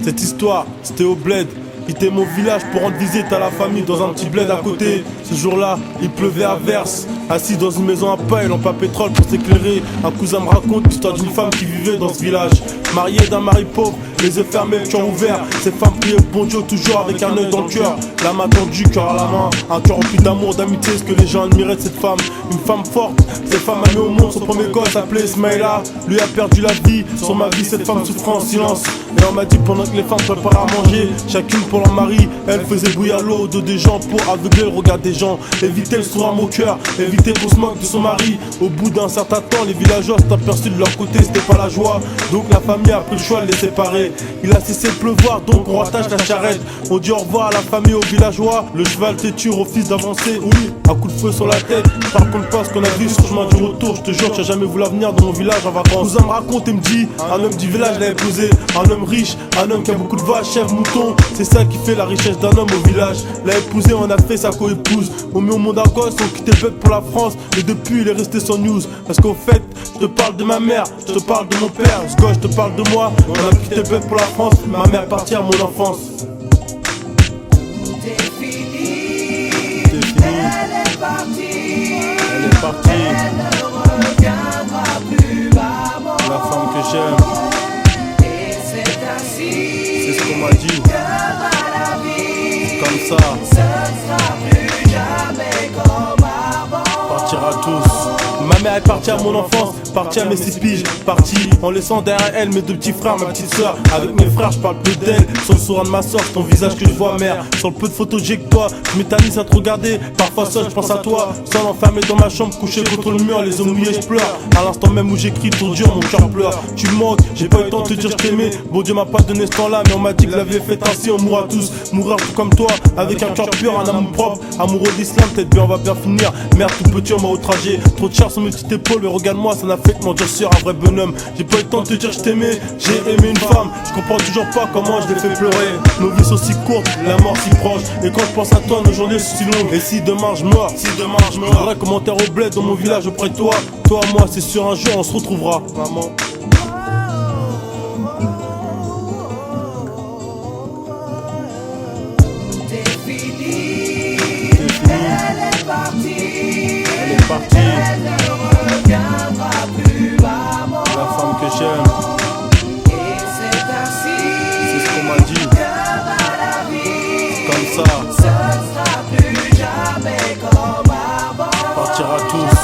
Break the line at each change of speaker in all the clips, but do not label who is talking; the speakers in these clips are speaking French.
Cette histoire, c'était au bled. Quitté mon village pour rendre visite à la famille dans un petit bled à côté. Ce jour-là, il pleuvait à verse. Assis dans une maison à paille, lampe à pétrole pour s'éclairer. Un cousin me raconte l'histoire d'une femme qui vivait dans ce village. Mariée d'un mari pauvre, les yeux fermés, le cœur ouvert. Cette femme priait bon Dieu toujours avec un œil dans le cœur. La main tendue, cœur à la main. Un cœur rempli d'amour, d'amitié, ce que les gens admiraient de cette femme. Une femme forte, cette femme a mis au monde son premier gosse s'appelait Ismaïla. Lui a perdu la vie, sur ma vie cette femme souffrait en silence. Et on m'a dit pendant que les femmes préparaient à manger, chacune pour leur mari, elle faisait bouillir l'eau au dos des gens pour aveugler le regard des gens. Éviter le sourd au cœur, éviter qu'on se moque de son mari. Au bout d'un certain temps, les villageois s'est aperçu de leur côté, c'était pas la joie. Donc la famille a pris le choix de les séparer. Il a cessé de pleuvoir, donc on rattache la charrette. On dit au revoir à la famille, aux villageois. Le cheval têtu refuse d'avancer, oui, un coup de feu sur la tête. Par contre pas ce qu'on a vu sur le chemin du retour. Je te jure que j'ai jamais voulu venir dans mon village en vacances. Cousin me raconte et me dit, un homme du village l'a épousé. Un homme riche, un homme qui a beaucoup de vaches, chèvres, moutons. C'est ça qui fait la richesse d'un homme au village. L'a épousé, on a fait sa co-épouse. On met au monde un gosse, on quitté le peuple pour la France. Et depuis il est resté sans news. Parce qu'au fait, je te parle de ma mère, je te parle de mon père. Ce gosse, je te parle de moi. On a quitté le peuple pour la France. Ma mère est partie à mon enfance.
C'est fini.
C'est fini.
Elle est partie.
Elle est partie.
Elle ne reviendra plus, maman.
La femme que j'aime.
Et c'est ainsi.
C'est ce qu'on m'a dit.
Que va la vie.
Comme ça.
Ce ne sera plus jamais comme avant.
Partira tous. Ma mère est partie à mon enfance, partie à mes 6 piges, partie en laissant derrière elle mes 2 petits frères, ma petite soeur. Avec mes frères, je parle plus d'elle. Sur le sourire de ma soeur, ton visage que je vois, mère. Sur le peu de photos que j'ai que toi, je m'éternise à te regarder. Parfois seul, je pense à toi. Seul enfermé dans ma chambre, couché contre le mur, les yeux mouillés, je pleure. À l'instant même où j'écris ton dur, mon cœur pleure. Tu me manques, j'ai pas eu le temps de te dire je t'aimais. Bon Dieu m'a pas donné ce temps-là, mais on m'a dit que la vie est faite ainsi, on mourra tous. Mourir tout comme toi, avec un cœur pur, un amour propre. Amoureux d'Islam, peut-être bien, on va bien finir. Mère, tout petit, on m'a outragé. Trop de chair sur mes petites épaules, mais regarde-moi, ça n'a fait que m'endurcir, un vrai bonhomme. J'ai pas eu le temps de te dire je t'aimais, j'ai aimé une femme. Je comprends toujours pas comment je l'ai fait pleurer. Nos vies sont si courtes, la mort si proche. Et quand je pense à toi, nos journées sont si longues. Et si demain je meurs, je ferai commentaire au bled dans mon village auprès de toi. Toi, moi, c'est sûr, un jour on se retrouvera, maman.
C'est fini.
C'est fini.
Elle est partie.
Elle est partie.
Elle ne reviendra plus, maman.
La femme que j'aime.
Et c'est ainsi.
C'est ce qu'on m'a dit.
Que va la vie.
Comme ça.
Ce ne sera plus jamais comme avant.
Partira tous.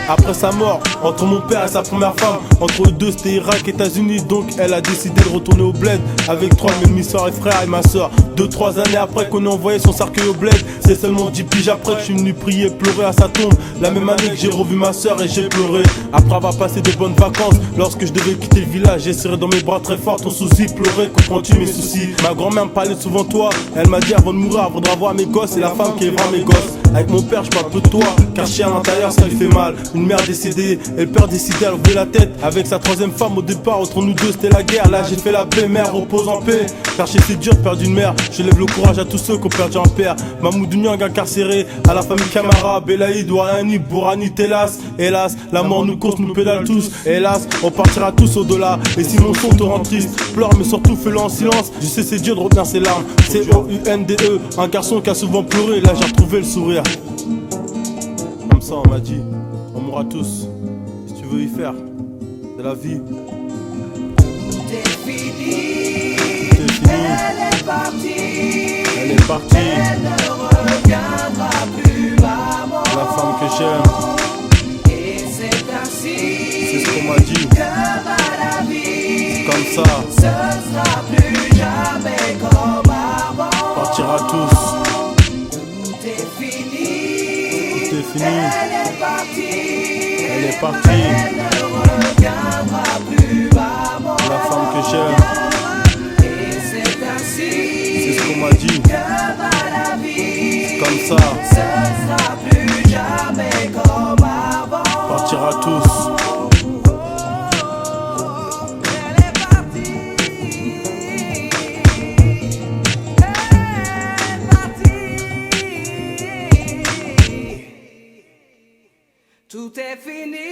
Après sa mort, entre mon père et sa première femme, entre eux deux c'était Irak, États-Unis. Donc elle a décidé de retourner au bled avec 3 de mes demi-soeurs et frères et ma soeur. 2-3 années après qu'on ait envoyé son cercueil au bled, c'est seulement 10 piges après que je suis venu prier, pleurer à sa tombe. La même année que j'ai revu ma soeur et j'ai pleuré. Après avoir passé de bonnes vacances, lorsque je devais quitter le village, j'ai serré dans mes bras très fort ton souci, pleurer, comprends-tu mes soucis. Ma grand-mère me parlait souvent de toi, elle m'a dit avant de mourir, avant de revoir mes gosses, c'est la femme qui élèvera mes gosses. Avec mon père je parle peu de toi, car chez à l'intérieur ça lui fait mal. Une mère décédée, et le père décidé à lever la tête. Avec sa 3ème femme au départ, entre nous deux c'était la guerre. Là j'ai fait la paix, mère repose en paix. Car chez c'est dur de perdre une mère. Je lève le courage à tous ceux qui ont perdu un père. Mahmoud Niang incarcéré, à la famille Camara, Belaïd, Ouarani, Bourani, Télas. Hélas, la mort nous course, nous pédale tous. Hélas, on partira tous au-delà. Et si mon son te rend triste, pleure mais surtout fais-le en silence. Je sais c'est dur de retenir ses larmes. C'est O-U-N-D-E, un garçon qui a souvent pleuré. Là j'ai retrouvé le sourire. Comme ça on m'a dit, on mourra tous. Si tu veux y faire, c'est la vie.
C'est fini.
C'est fini.
Elle est partie.
Elle est partie.
Elle ne reviendra plus, maman.
La femme que j'aime.
Et c'est ainsi.
C'est ce qu'on m'a dit.
Que va la vie.
Comme ça.
Ce sera plus jamais comme avant.
Partira tous.
Tout est fini.
Tout est fini.
Elle est partie.
Elle est partie.
Elle ne reviendra plus, maman.
La femme que j'aime.
Et c'est ainsi.
C'est ce qu'on m'a dit.
Que va la vie.
Comme ça.
Ce sera plus jamais comme avant.
Partira tous.
Elle est partie. Elle est partie. Tout est fini.